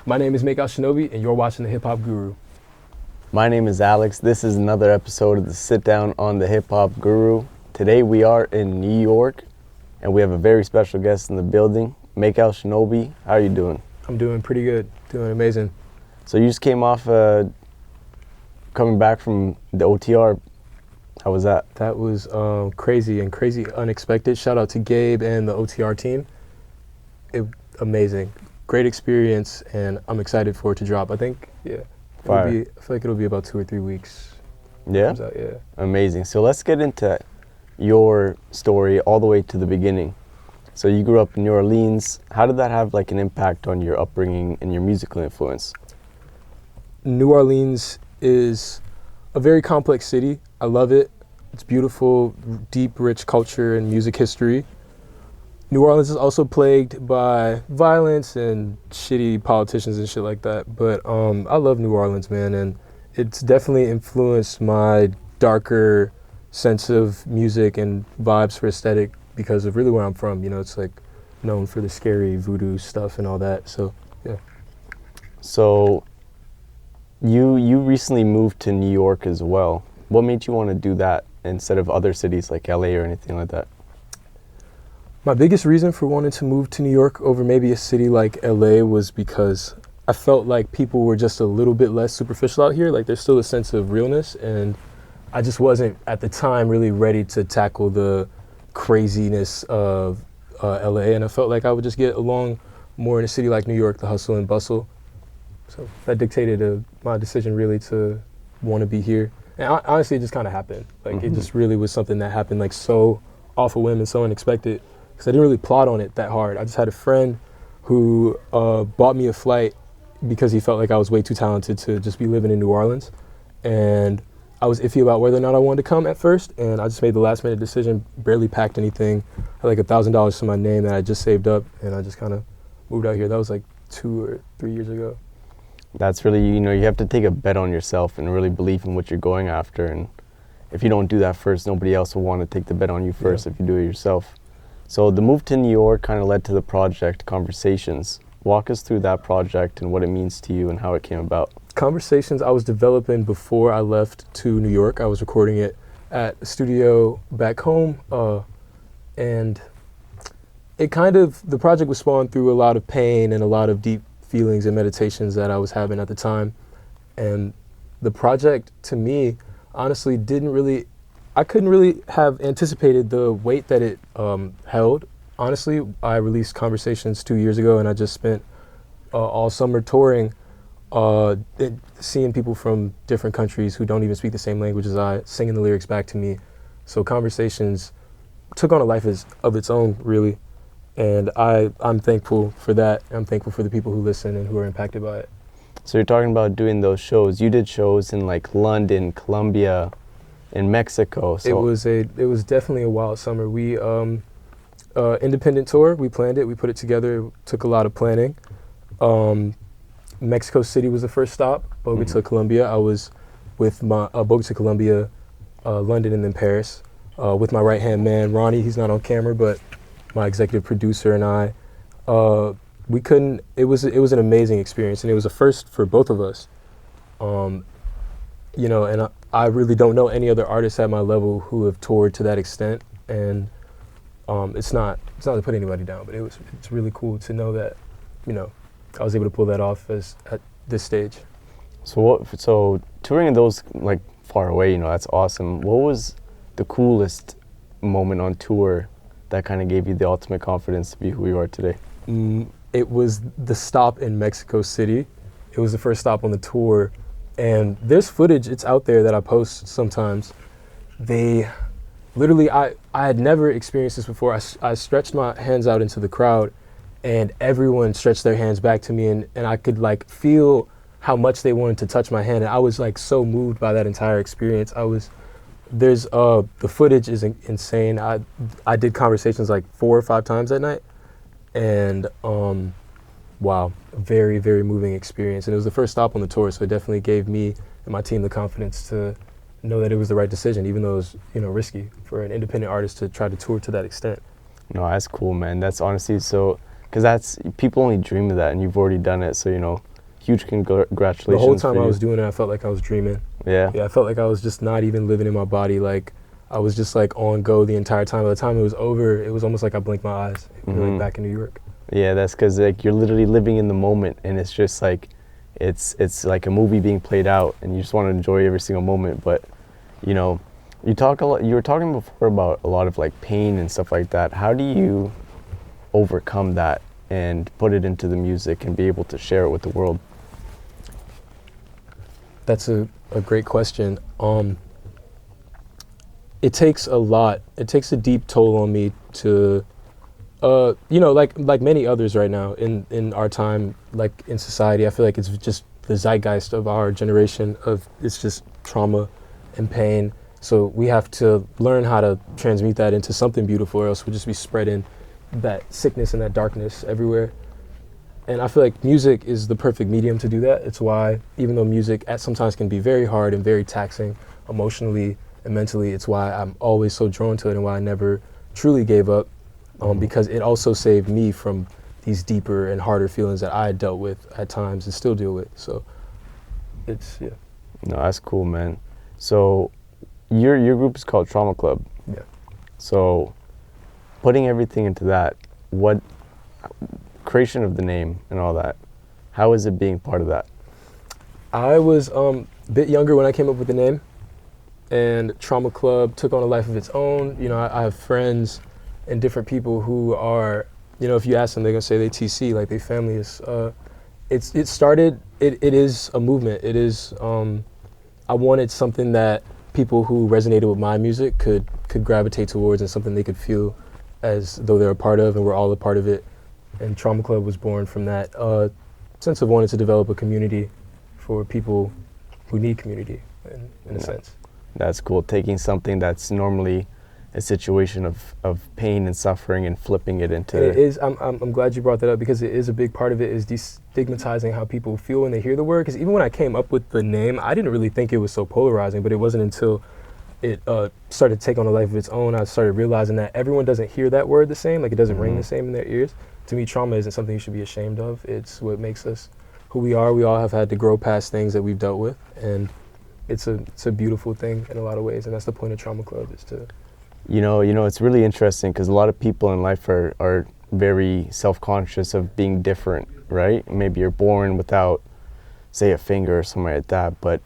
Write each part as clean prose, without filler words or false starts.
My name is Makeout Shinobi, and you're watching the Hip Hop Guru. My name is Alex. This is another episode of the Sit Down on the Hip Hop Guru. Today we are in New York, and we have a very special guest in the building, Makeout Shinobi. How are you doing? I'm doing pretty good, doing amazing. So you just came off coming back from the OTR. How was that? That was crazy unexpected. Shout out to Gabe and the OTR team. Amazing. Great experience, and I'm excited for it to drop. I think, I feel like it'll be about 2 or 3 weeks. Yeah? Out, yeah. Amazing. So let's get into your story all the way to the beginning. So you grew up in New Orleans. How did that have like an impact on your upbringing and your musical influence? New Orleans is a very complex city. I love it. It's beautiful, deep, rich culture and music history. New Orleans is also plagued by violence and shitty politicians and shit like that. But I love New Orleans, man, and it's definitely influenced my darker sense of music and vibes for aesthetic because of really where I'm from. You know, it's like known for the scary voodoo stuff and all that. So, yeah. So you recently moved to New York as well. What made you want to do that instead of other cities like LA or anything like that? My biggest reason for wanting to move to New York over maybe a city like LA was because I felt like people were just a little bit less superficial out here. Like there's still a sense of realness, and I just wasn't at the time really ready to tackle the craziness of LA, and I felt like I would just get along more in a city like New York, the hustle and bustle. So that dictated my decision really to want to be here. And honestly, it just kind of happened. Like it just really was something that happened like so off a whim and so unexpected. Because I didn't really plot on it that hard. I just had a friend who bought me a flight because he felt like I was way too talented to just be living in New Orleans. And I was iffy about whether or not I wanted to come at first. And I just made the last minute decision, barely packed anything. I had like $1,000 to my name that I just saved up. And I just kind of moved out here. That was like 2 or 3 years ago. That's really, you have to take a bet on yourself and really believe in what you're going after. And if you don't do that first, nobody else will want to take the bet on you first if you do it yourself. So the move to New York kind of led to the project Conversations. Walk us through that project and what it means to you and how it came about. Conversations I was developing before I left to New York. I was recording it at a studio back home. And the project was spawned through a lot of pain and a lot of deep feelings and meditations that I was having at the time. And the project, to me, honestly, I couldn't really have anticipated the weight that it held. Honestly, I released Conversations 2 years ago, and I just spent all summer touring, seeing people from different countries who don't even speak the same language as I, singing the lyrics back to me. So Conversations took on a life of its own, really. And I'm thankful for that. I'm thankful for the people who listen and who are impacted by it. So you're talking about doing those shows. You did shows in like London, Colombia, in Mexico. So it was definitely a wild summer. We independent tour. We planned it. We put it together. It took a lot of planning. Mexico City was the first stop. Bogota, Colombia. I was with my Bogota, Colombia, London, and then Paris with my right hand man Ronnie. He's not on camera, but my executive producer and I. It was an amazing experience, and it was a first for both of us. And I really don't know any other artists at my level who have toured to that extent. And it's not to put anybody down, but it's really cool to know that, I was able to pull that off at this stage. So touring those like far away, that's awesome. What was the coolest moment on tour that kind of gave you the ultimate confidence to be who you are today? It was the stop in Mexico City. It was the first stop on the tour. And there's footage, it's out there that I post sometimes. I had never experienced this before. I stretched my hands out into the crowd, and everyone stretched their hands back to me, and I could like feel how much they wanted to touch my hand. And I was like so moved by that entire experience. The footage is insane. I did Conversations like 4 or 5 times that night, and wow, very, very moving experience. And it was the first stop on the tour, so it definitely gave me and my team the confidence to know that it was the right decision, even though it was, risky for an independent artist to try to tour to that extent. No, that's cool, man. That's honestly because people only dream of that, and you've already done it. So, huge congratulations. The whole time for I you. was doing it, I felt like I was dreaming. Yeah. Yeah, I felt like I was just not even living in my body. Like I was just like on go the entire time. By the time it was over, it was almost like I blinked my eyes. We were like back in New York. Yeah, that's because like you're literally living in the moment, and it's just like, it's like a movie being played out, and you just want to enjoy every single moment. But, you know, you talk a lot. You were talking before about a lot of like pain and stuff like that. How do you overcome that and put it into the music and be able to share it with the world? That's a great question. It takes a lot. It takes a deep toll on me to, you know, like many others right now in our time, like in society. I feel like it's just the zeitgeist of our generation of it's just trauma and pain. So we have to learn how to transmute that into something beautiful, or else we'll just be spreading that sickness and that darkness everywhere. And I feel like music is the perfect medium to do that. It's why, even though music at sometimes can be very hard and very taxing emotionally and mentally, it's why I'm always so drawn to it and why I never truly gave up, because it also saved me from these deeper and harder feelings that I dealt with at times and still deal with. So it's, yeah. No, that's cool, man. So your group is called TRAUMACLUB. Yeah. So putting everything into that, what creation of the name and all that, how is it being part of that? I was a bit younger when I came up with the name, and TRAUMACLUB took on a life of its own. You know, I have friends and different people who are, you know, if you ask them, they're gonna say they TC, like they family is. It started. It is a movement. It is. I wanted something that people who resonated with my music could gravitate towards, and something they could feel as though they're a part of, and we're all a part of it. And TRAUMACLUB was born from that sense of wanting to develop a community for people who need community, in a sense. That's cool. Taking something that's normally a situation of pain and suffering and flipping it into... And it is, I'm glad you brought that up, because it is a big part of it, is destigmatizing how people feel when they hear the word. Because even when I came up with the name, I didn't really think it was so polarizing, but it wasn't until it started to take on a life of its own, I started realizing that everyone doesn't hear that word the same, like it doesn't ring the same in their ears. To me, trauma isn't something you should be ashamed of. It's what makes us who we are. We all have had to grow past things that we've dealt with, and it's a beautiful thing in a lot of ways, and that's the point of TRAUMACLUB, is to... You know, it's really interesting because a lot of people in life are very self-conscious of being different, right? Maybe you're born without, say, a finger or something like that, but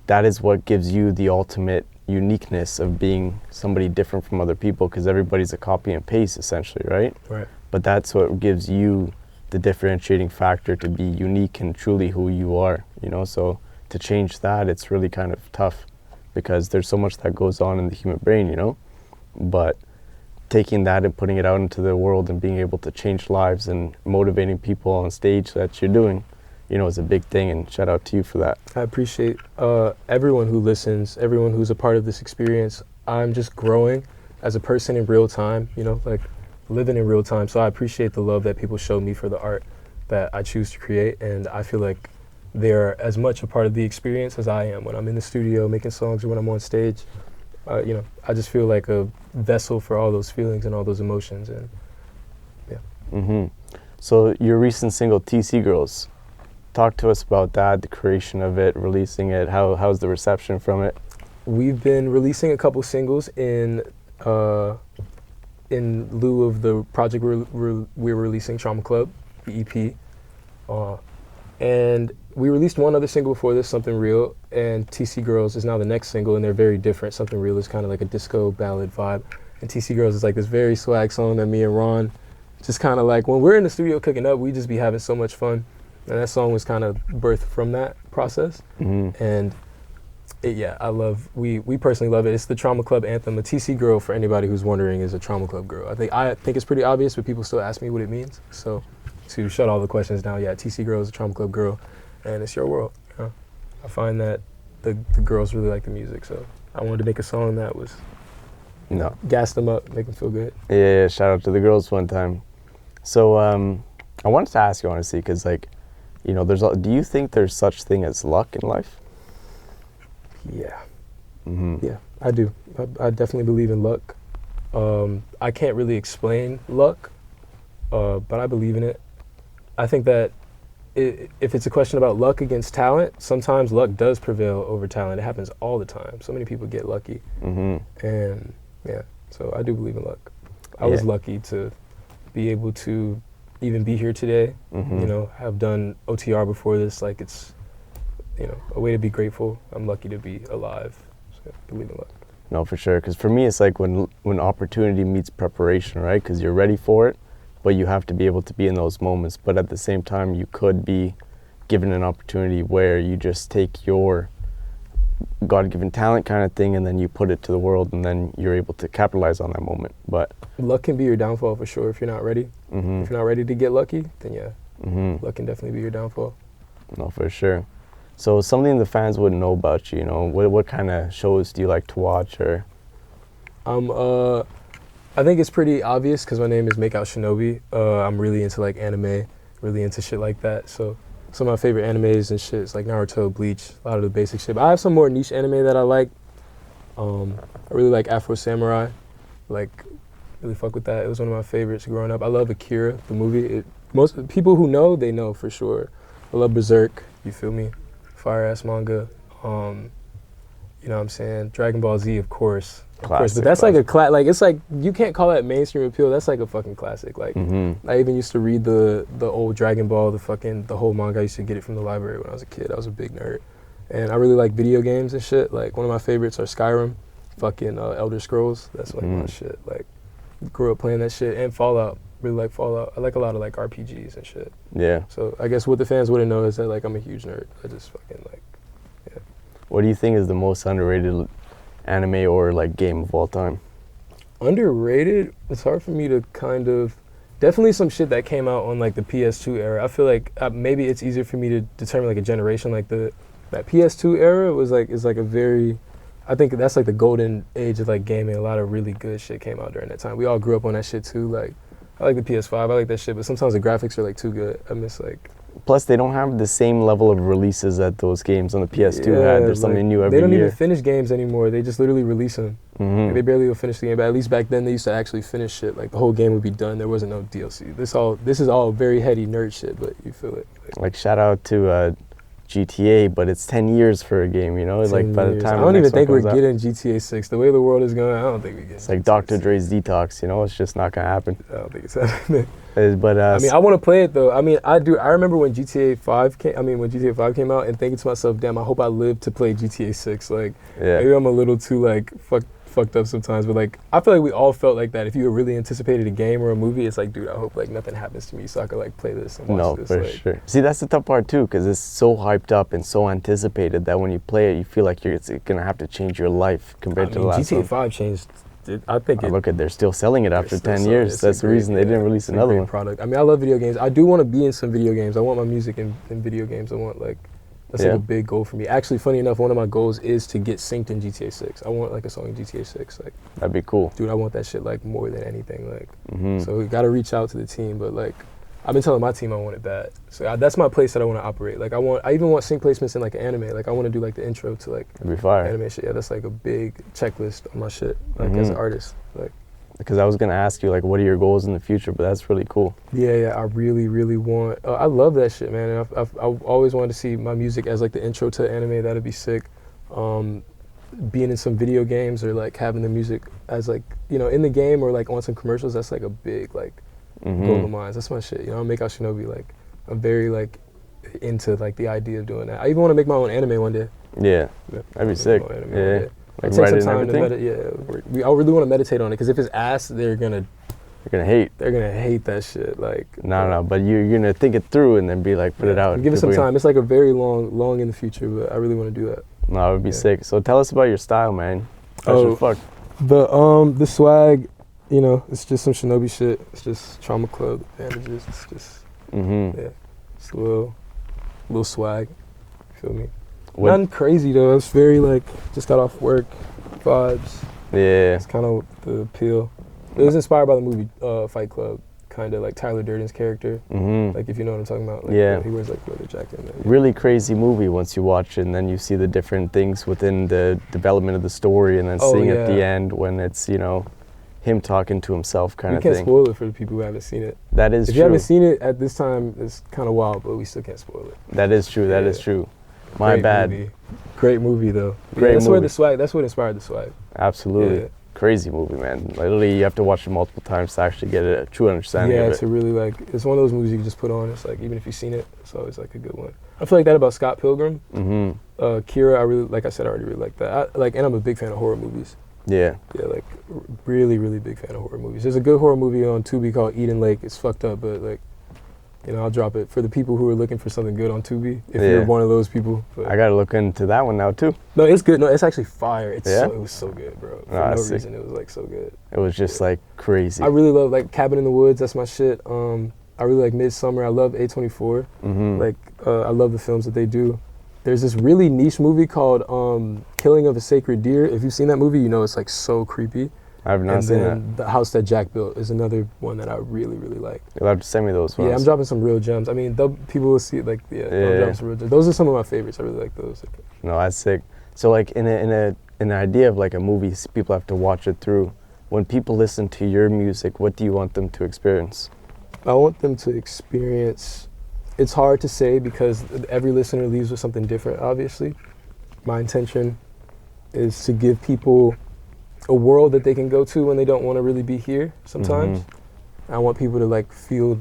that is what gives you the ultimate uniqueness of being somebody different from other people, because everybody's a copy and paste, essentially, right? Right. But that's what gives you the differentiating factor to be unique and truly who you are, you know? So to change that, it's really kind of tough, because there's so much that goes on in the human brain, you know? But taking that and putting it out into the world and being able to change lives and motivating people on stage that you're doing, you know, is a big thing, and shout out to you for that. I appreciate everyone who listens, everyone who's a part of this experience. I'm just growing as a person in real time, you know, like living in real time. So I appreciate the love that people show me for the art that I choose to create, and I feel like they're as much a part of the experience as I am when I'm in the studio making songs or when I'm on stage. You know, I just feel like a vessel for all those feelings and all those emotions, and yeah. So your recent single, TC Girls, talk to us about that, the creation of it, releasing it. How's the reception from it? We've been releasing a couple singles in lieu of the project we're releasing, TRAUMACLUB, the EP. And we released one other single before this, Something Real, and TC Girls is now the next single, and they're very different. Something Real is kind of like a disco ballad vibe, and TC Girls is like this very swag song that me and Ron just kind of like, when we're in the studio cooking up, we just be having so much fun. And that song was kind of birthed from that process. And we personally love it. It's the TRAUMACLUB anthem. A TC girl, for anybody who's wondering, is a TRAUMACLUB girl. I think it's pretty obvious, but people still ask me what it means. So to shut all the questions down, yeah, TC girl is a TRAUMACLUB girl, and it's your world. You know? I find that the girls really like the music, so I wanted to make a song that was, gas them up, make them feel good. Yeah, shout out to the girls one time. So I wanted to ask you, honestly, because like, you know, do you think there's such thing as luck in life? Yeah. Yeah, I do. I definitely believe in luck. I can't really explain luck, but I believe in it. I think that if it's a question about luck against talent, sometimes luck does prevail over talent. It happens all the time. So many people get lucky. And yeah, so I do believe in luck. I was lucky to be able to even be here today, you know, have done OTR before this. Like, it's, you know, a way to be grateful. I'm lucky to be alive. So I believe in luck. No, for sure. Because for me, it's like when opportunity meets preparation, right? Because you're ready for it, but you have to be able to be in those moments. But at the same time, you could be given an opportunity where you just take your God-given talent kind of thing and then you put it to the world and then you're able to capitalize on that moment. But luck can be your downfall for sure if you're not ready. If you're not ready to get lucky, then yeah, luck can definitely be your downfall. No, for sure. So something the fans wouldn't know about you, you know, what kind of shows do you like to watch? Or I think it's pretty obvious because my name is Makeout Shinobi. I'm really into like anime, really into shit like that. So some of my favorite animes and shit is like Naruto, Bleach, a lot of the basic shit. But I have some more niche anime that I like. I really like Afro Samurai, like really fuck with that. It was one of my favorites growing up. I love Akira, the movie. Most people who know, they know for sure. I love Berserk, you feel me? Fire ass manga. You know what I'm saying? Dragon Ball Z, of course. Classic, but that's like a like it's like you can't call that mainstream appeal. That's like a fucking classic. Like I even used to read the old Dragon Ball, the whole manga. I used to get it from the library when I was a kid. I was a big nerd, and I really like video games and shit. Like one of my favorites are Skyrim, fucking Elder Scrolls. That's like my shit. Like grew up playing that shit, and Fallout. Really like Fallout. I like a lot of like RPGs and shit. Yeah. So I guess what the fans wouldn't know is that like I'm a huge nerd. I just fucking like, yeah. What do you think is the most underrated anime or like game of all time? Underrated? It's hard for me to kind of, definitely some shit that came out on like the PS2 era. I feel like maybe it's easier for me to determine like a generation. Like that PS2 era is like a very, I think that's like the golden age of like gaming. A lot of really good shit came out during that time. We all grew up on that shit too. Like I like the PS5, I like that shit, but sometimes the graphics are like too good. I miss like. Plus, they don't have the same level of releases that those games on the PS2 had. There's something new every year. They don't even finish games anymore. They just literally release them. Like, they barely will finish the game, but at least back then they used to actually finish shit. Like the whole game would be done. There wasn't no DLC. This is all very heady nerd shit, but you feel it. Like shout out to GTA, but it's 10 years for a game, you know? Like by the time I don't even think we're getting GTA 6. The way the world is going, I don't think we get. It's like Dr. Dre's Detox, you know? It's just not gonna happen. I don't think it's happening. But I mean, I want to play it though. I mean, I do. I remember when GTA 5 came. When GTA 5 came out, and thinking to myself, "Damn, I hope I live to play GTA 6." Like, maybe I'm a little too like fucked up sometimes, but like, I feel like we all felt like that. If you really anticipated a game or a movie, it's like, dude, I hope like nothing happens to me, so I could like play this and watch this. No, for sure. See, that's the tough part too, because it's so hyped up and so anticipated that when you play it, you feel like it's gonna have to change your life compared to the last GTA one. 5 changed. I think look at they're still selling it after 10 years. That's the reason they didn't release another one. Product. I mean, I love video games. I do want to be in some video games. I want my music in video games. I want like that's like a big goal for me. Actually, funny enough, one of my goals is to get synced in GTA 6. I want like a song in GTA 6. Like that'd be cool, dude. I want that shit like more than anything. Like so we got to reach out to the team, but like I've been telling my team I want it bad. So that's my place that I want to operate. Like I even want sync placements in like an anime. Like I want to do like the intro to like anime shit. Yeah, that's like a big checklist on my shit. Like as an artist, like. Because I was gonna ask you like, what are your goals in the future? But that's really cool. Yeah. I really want. I love that shit, man. And I've always wanted to see my music as like the intro to anime. That'd be sick. Being in some video games or like having the music as like in the game or like on some commercials. That's like a big like goal of mine. That's my shit. Makeout Shinobi. Like I'm very like into like the idea of doing that. I even want to make my own anime one day. Yeah, that'd be sick. Yeah. Like take some time to meditate. I really want to meditate on it because if it's ass, they're gonna hate. They're gonna hate that shit. Like no, but you're gonna think it through and then be like, put it out. Give it some time. It's like a very long in the future, but I really want to do that. No, it would be sick. So tell us about your style, man. Fuck. The swag, it's just some Shinobi shit. It's just TRAUMACLUB bandages. It's just it's a little swag. Feel me? Nothing crazy though. It's very like just got off work vibes. Yeah. It's kind of the appeal. It was inspired by the movie Fight Club, kind of like Tyler Durden's character. Like if you know what I'm talking about. Like, he wears like leather jacket. Really crazy movie once you watch it, and then you see the different things within the development of the story, and then seeing at the end when it's him talking to himself kind We of can't thing. spoil it for the people who haven't seen it. That is If true. you haven't seen it at this time, it's kind of wild, but we still can't spoil it. That is true. That is Yeah. true. My Great bad. Movie. Great movie though. Great that's where movie. the swag. That's what inspired the swag. Absolutely. Yeah. Crazy movie, man. Literally, you have to watch it multiple times to actually get a true understanding Yeah, of it's it. a really like it's one of those movies you can just put on. It's like even if you've seen it, it's always like a good one. I feel like that about Scott Pilgrim. Mm-hmm. Kira, I really like. I said I already really like that. And I'm a big fan of horror movies. Yeah. Yeah, like really, really big fan of horror movies. There's a good horror movie on Tubi called Eden Lake. It's fucked up, but like, you know, I'll drop it for the people who are looking for something good on Tubi. If Yeah. you're one of those people. But I gotta look into that one now too. no, it's good. No, it's actually fire. It's Yeah? it was so good, bro. For Ah, no sick. reason, it was like so good. It was just like crazy. I really love like Cabin in the Woods. That's my shit. I really like Midsummer. I love A24. Mm-hmm. Like I love the films that they do. There's this really niche movie called Killing of a Sacred Deer. If you've seen that movie, you know it's like so creepy. I've not And seen then The House That Jack Built is another one that I really, really like. that. You'll have to send me those ones. Yeah, I'm dropping some real gems. I mean, people will see it like, I'm dropping some real gems. Those are some of my favorites. I really like those. No, that's sick. So like in an idea of like a movie, people have to watch it through. When people listen to your music, what do you want them to experience? I want them to experience, it's hard to say because every listener leaves with something different, obviously. My intention is to give people a world that they can go to when they don't want to really be here sometimes. I want people to like feel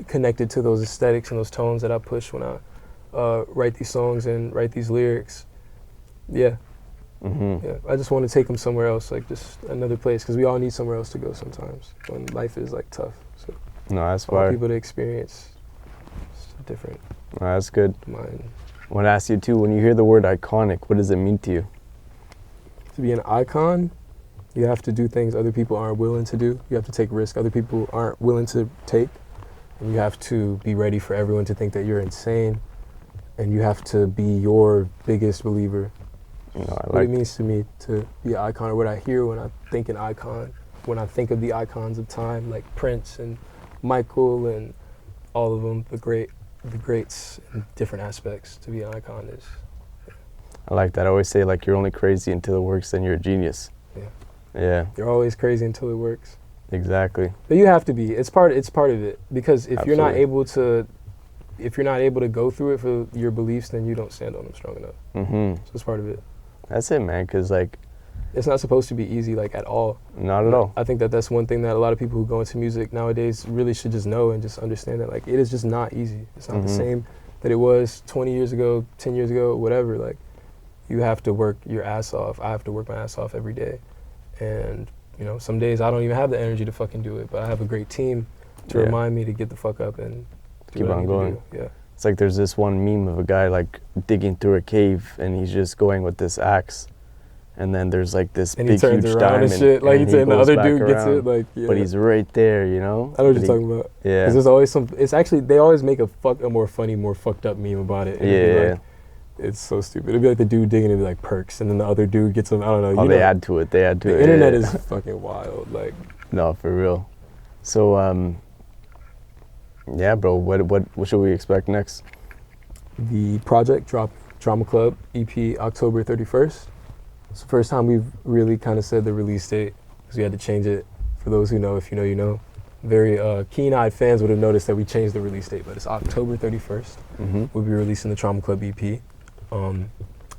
connected to those aesthetics and those tones that I push when I write these songs and write these lyrics. Yeah. Yeah, I just want to take them somewhere else, like just another place, because we all need somewhere else to go sometimes when life is like tough. So No, that's I want fire. people to experience different No, that's good. mind. I want to ask you too, when you hear the word iconic, what does it mean to you? To be an icon, you have to do things other people aren't willing to do. You have to take risks other people aren't willing to take. And you have to be ready for everyone to think that you're insane. And you have to be your biggest believer. You know, I What it like. means to me to be an icon, or what I hear when I think an icon, when I think of the icons of time, like Prince and Michael and all of them, the greats in different aspects. To be an icon is, I like that. I always say like you're only crazy until it works, then you're a genius. Yeah. Yeah. you're always crazy until it works. Exactly. But you have to be. It's part of it, because if you're not Absolutely. able to go through it for your beliefs, then you don't stand on them strong enough. So it's part of it. That's it, man. Cause like, It's not supposed to be easy, like at all. not at all. I think that that's one thing that a lot of people who go into music nowadays really should just know and just understand that like it is just not easy. It's not the same that it was 20 years ago, 10 years ago, whatever. Like you have to work your ass off. I have to work my ass off every day. And you know, some days I don't even have the energy to fucking do it, but I have a great team to Yeah. remind me to get the fuck up and do Keep what I on need to going. do. Yeah. It's like there's this one meme of a guy like digging through a cave and he's just going with this axe. And then there's like this And he big turns huge around diamond. and shit. Like and he said, the goes other back dude gets around. it. Like, yeah. But he's right there, you know? I know what But you're talking about. Yeah. Because there's always it's actually, they always make a more funny, more fucked up meme about it. And it'd be Yeah. like, it's so stupid. It'd be like the dude digging, it'd be like perks, and then the other dude gets him, I don't know. Oh, you they know, add to it. They add to it. the internet yeah. is fucking wild. Like, No, for real. So, yeah, bro. What should we expect next? the project dropped TRAUMACLUB EP October 31st. It's the first time we've really kind of said the release date, because we had to change it. For those who know, if you know, you know. Very keen-eyed fans would have noticed that we changed the release date, but it's October 31st. We'll be releasing the TRAUMACLUB EP.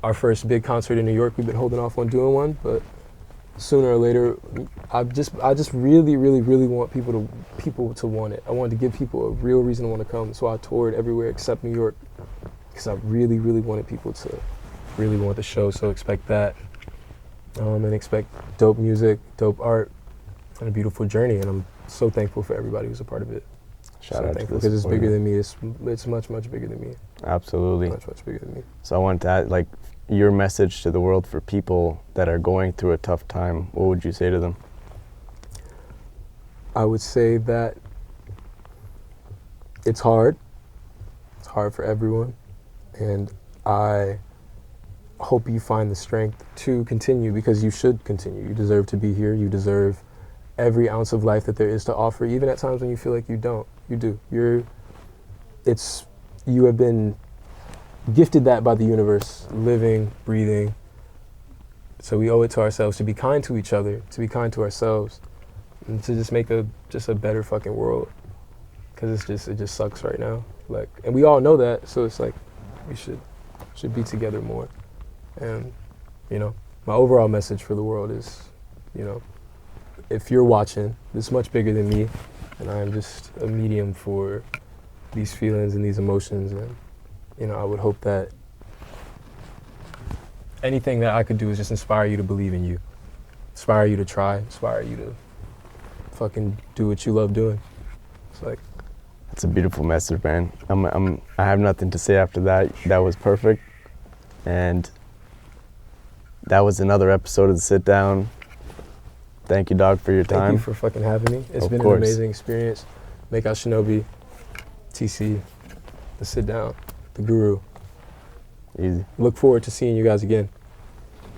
Our first big concert in New York, we've been holding off on doing one, but sooner or later, I just really, really, really want people to want it. I wanted to give people a real reason to want to come, so I toured everywhere except New York, because I really, really wanted people to really want the show. So expect that, and expect dope music, dope art, and a beautiful journey. And I'm so thankful for everybody who's a part of it. Shout so out to thankful, this because it's bigger than me. It's much, much bigger than me. Absolutely. Much, much bigger than me. So I want to add, like, your message to the world for people that are going through a tough time. What would you say to them? I would say that it's hard. It's hard for everyone. And I hope you find the strength to continue, because you should continue. You deserve to be here. You deserve every ounce of life that there is to offer, even at times when you feel like you don't. You do. You have been gifted that by the universe, living, breathing, So we owe it to ourselves to be kind to each other, to be kind to ourselves, and to just make a better fucking world. Because it just sucks right now. Like, and we all know that, so it's like we should be together more. And you know, my overall message for the world is, you know, if you're watching, this is much bigger than me, and I'm just a medium for these feelings and these emotions. And you know, I would hope that anything that I could do is just inspire you to believe in you, inspire you to try, inspire you to fucking do what you love doing. It's like, It's a beautiful message, man. I have nothing to say after that. That was perfect. And that was another episode of The Sit Down. Thank you, dog, for your time. Thank you for fucking having me. It's been an amazing experience. Makeout Shinobi, TC, The Sit Down, The Guru. Easy. Look forward to seeing you guys again.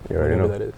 You already know. Whenever that is.